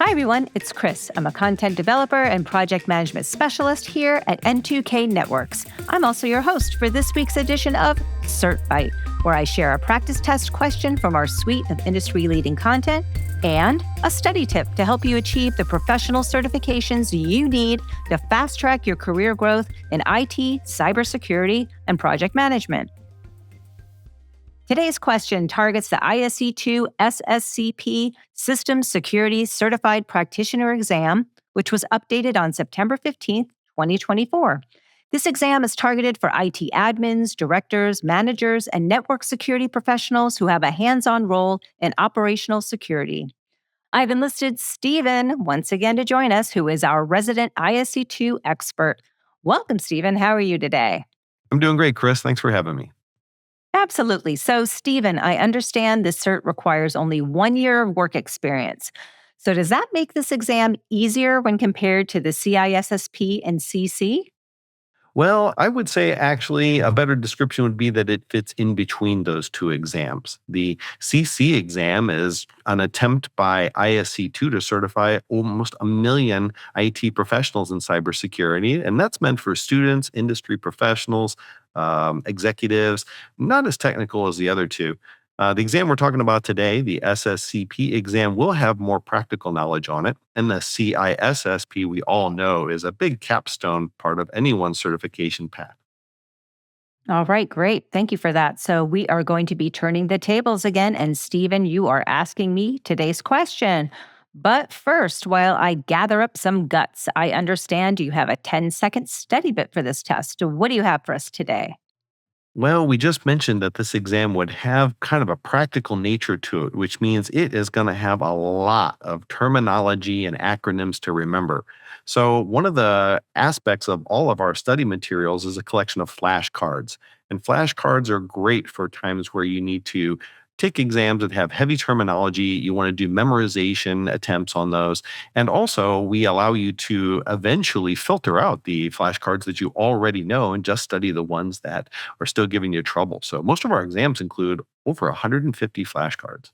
Hi, everyone. It's Chris. I'm a content developer and project management specialist here at N2K Networks. I'm also your host for this week's edition of CertByte, where I share a practice test question from our suite of industry-leading content and a study tip to help you achieve the professional certifications you need to fast-track your career growth in IT, cybersecurity, and project management. Today's question targets the ISC2 SSCP Systems Security Certified Practitioner exam, which was updated on September 15th, 2024. This exam is targeted for IT admins, directors, managers, and network security professionals who have a hands-on role in operational security. I've enlisted Stephen once again to join us, who is our resident ISC2 expert. Welcome, Stephen. How are you today? I'm doing great, Chris. Thanks for having me. Absolutely. So, Stephen, I understand this cert requires only 1 year of work experience. So, does that make this exam easier when compared to the CISSP and CC? Well, I would say actually a better description would be that it fits in between those two exams. The CC exam is an attempt by ISC2 to certify almost 1 million IT professionals in cybersecurity, and that's meant for students, industry professionals, executives, not as technical as the other two. The exam we're talking about today, the SSCP exam, will have more practical knowledge on it. And the CISSP, we all know, is a big capstone part of anyone's certification path. All right, great. Thank you for that. So, we are going to be turning the tables again. And, Stephen, you are asking me today's question. But first, while I gather up some guts, I understand you have a 10-second study bit for this test. So what do you have for us today? Well, we just mentioned that this exam would have kind of a practical nature to it, which means it is going to have a lot of terminology and acronyms to remember. So, one of the aspects of all of our study materials is a collection of flashcards. And flashcards are great for times where you need to take exams that have heavy terminology. You want to do memorization attempts on those. And also, we allow you to eventually filter out the flashcards that you already know and just study the ones that are still giving you trouble. So most of our exams include over 150 flashcards.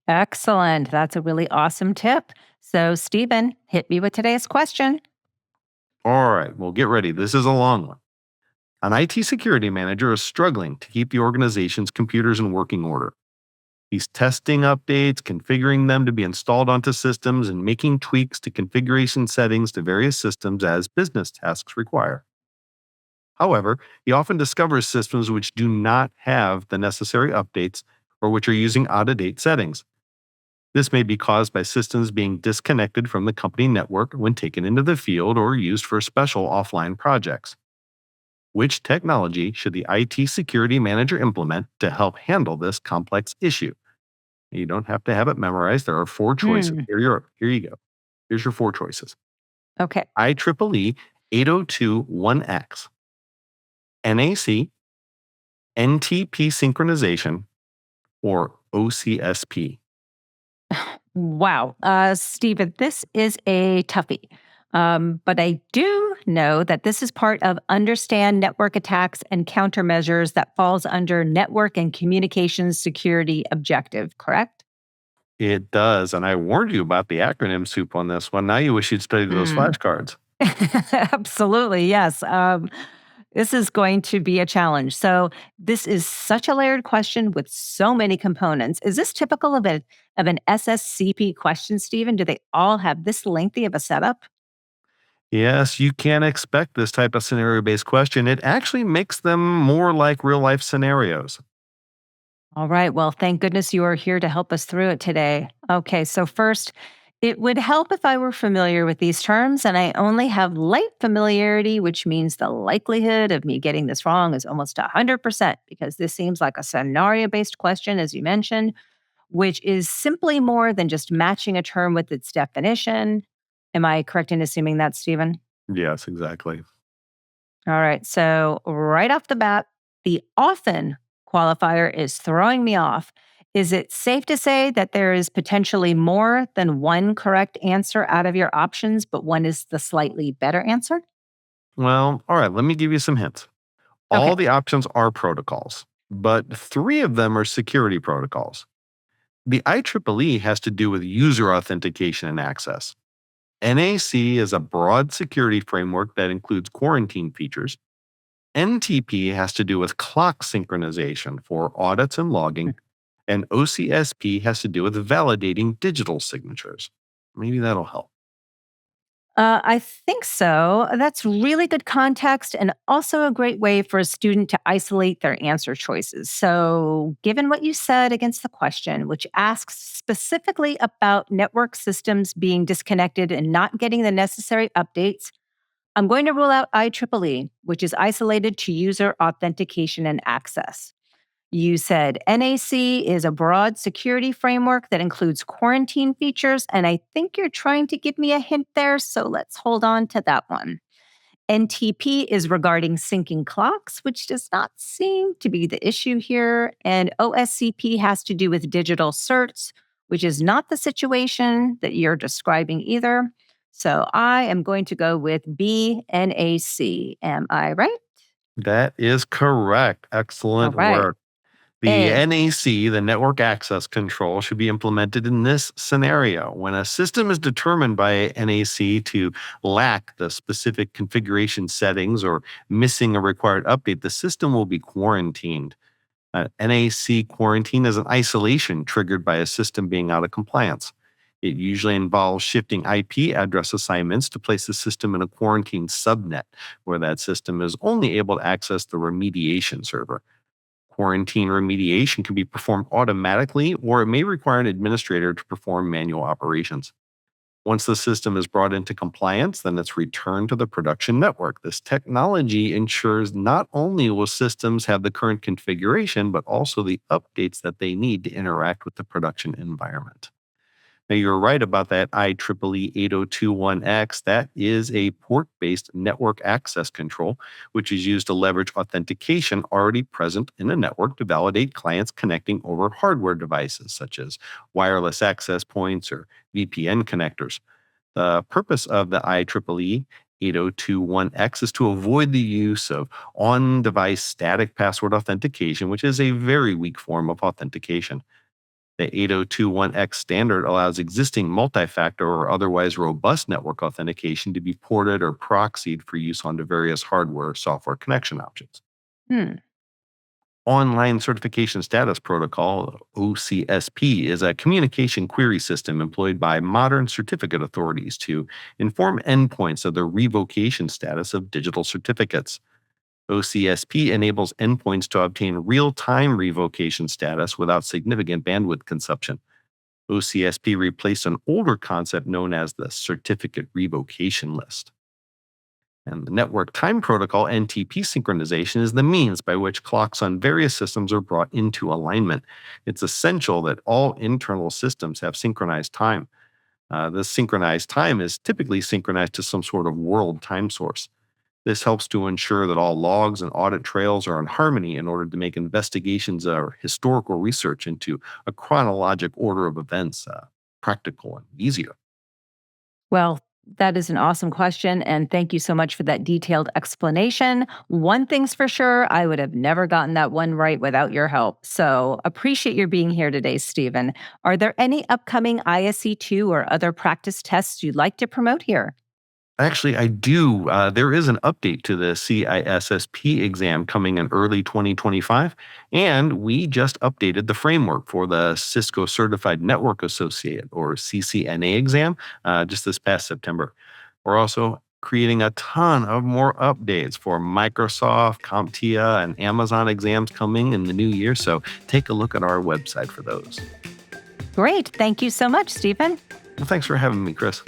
Excellent. That's a really awesome tip. So, Stephen, hit me with today's question. All right, well, get ready. This is a long one. An IT security manager is struggling to keep the organization's computers in working order. He's testing updates, configuring them to be installed onto systems, and making tweaks to configuration settings to various systems as business tasks require. However, he often discovers systems which do not have the necessary updates or which are using out-of-date settings. This may be caused by systems being disconnected from the company network when taken into the field or used for special offline projects. Which technology should the IT security manager implement to help handle this complex issue? You don't have to have it memorized. There are 4 choices. Hmm. Here you go. Here's your 4 choices. Okay. IEEE 8021X, NAC, NTP synchronization, or OCSP. Wow. Stephen, this is a toughie. But I do know that this is part of Understand Network Attacks and Countermeasures that falls under Network and Communications Security Objective, correct? It does. And I warned you about the acronym soup on this one. Now you wish you'd studied those Hmm. flashcards. Absolutely, yes. This is going to be a challenge. So, this is such a layered question with so many components. Is this typical of an SSCP question, Stephen? Do they all have this lengthy of a setup? Yes, you can expect this type of scenario based question. It actually makes them more like real life scenarios. All right. Well, thank goodness you are here to help us through it today. Okay. So, first, it would help if I were familiar with these terms, and I only have light familiarity, which means the likelihood of me getting this wrong is almost 100% because this seems like a scenario based question, as you mentioned, which is simply more than just matching a term with its definition. Am I correct in assuming that, Stephen? Yes, exactly. All right. So, right off the bat, the often qualifier is throwing me off. Is it safe to say that there is potentially more than one correct answer out of your options, but one is the slightly better answer? Well, all right, let me give you some hints. All Okay. the options are protocols, but 3 of them are security protocols. The IEEE has to do with user authentication and access. NAC is a broad security framework that includes quarantine features. NTP has to do with clock synchronization for audits and logging. And OCSP has to do with validating digital signatures. Maybe that'll help. I think so. That's really good context and also a great way for a student to isolate their answer choices. So, given what you said against the question, which asks specifically about network systems being disconnected and not getting the necessary updates, I'm going to rule out IEEE, which is isolated to user authentication and access. You said NAC is a broad security framework that includes quarantine features, and I think you're trying to give me a hint there, so let's hold on to that one. NTP is regarding syncing clocks, which does not seem to be the issue here, and OSCP has to do with digital certs, which is not the situation that you're describing either. So I am going to go with BNAC. Am I right? That is correct. All Excellent right. work. The NAC, the network access control, should be implemented in this scenario. When a system is determined by NAC to lack the specific configuration settings or missing a required update, the system will be quarantined. NAC quarantine is an isolation triggered by a system being out of compliance. It usually involves shifting IP address assignments to place the system in a quarantine subnet, where that system is only able to access the remediation server. Quarantine remediation can be performed automatically, or it may require an administrator to perform manual operations. Once the system is brought into compliance, then it's returned to the production network. This technology ensures not only will systems have the current configuration, but also the updates that they need to interact with the production environment. Now, you're right about that IEEE 8021X. That is a port-based network access control, which is used to leverage authentication already present in a network to validate clients connecting over hardware devices, such as wireless access points or VPN connectors. The purpose of the IEEE 8021X is to avoid the use of on-device static password authentication, which is a very weak form of authentication. The 8021X standard allows existing multi-factor or otherwise robust network authentication to be ported or proxied for use onto various hardware or software connection options. Hmm. Online Certification Status Protocol, OCSP, is a communication query system employed by modern certificate authorities to inform endpoints of the revocation status of digital certificates. OCSP enables endpoints to obtain real-time revocation status without significant bandwidth consumption. OCSP replaced an older concept known as the certificate revocation list. And the network time protocol, NTP synchronization, is the means by which clocks on various systems are brought into alignment. It's essential that all internal systems have synchronized time. This synchronized time is typically synchronized to some sort of world time source. This helps to ensure that all logs and audit trails are in harmony in order to make investigations or historical research into a chronologic order of events practical and easier. Well, that is an awesome question. And thank you so much for that detailed explanation. One thing's for sure, I would have never gotten that one right without your help. So appreciate your being here today, Stephen. Are there any upcoming ISC2 or other practice tests you'd like to promote here? Actually, I do. There is an update to the CISSP exam coming in early 2025, and we just updated the framework for the Cisco Certified Network Associate, or CCNA exam, just this past September. We're also creating a ton of more updates for Microsoft, CompTIA, and Amazon exams coming in the new year, so take a look at our website for those. Great. Thank you so much, Stephen. Well, thanks for having me, Chris.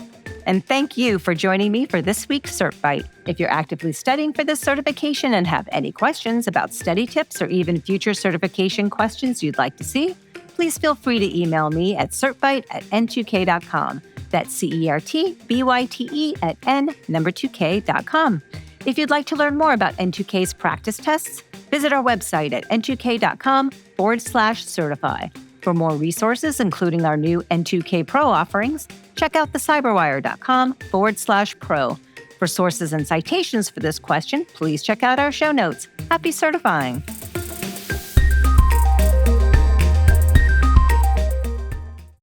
And thank you for joining me for this week's CertByte. If you're actively studying for this certification and have any questions about study tips or even future certification questions you'd like to see, please feel free to email me at certbyte@n2k.com. That's CERTBYTE@n2k.com. If you'd like to learn more about N2K's practice tests, visit our website at n2k.com/certify. For more resources, including our new N2K Pro offerings, check out thecyberwire.com/pro. For sources and citations for this question, please check out our show notes. Happy certifying!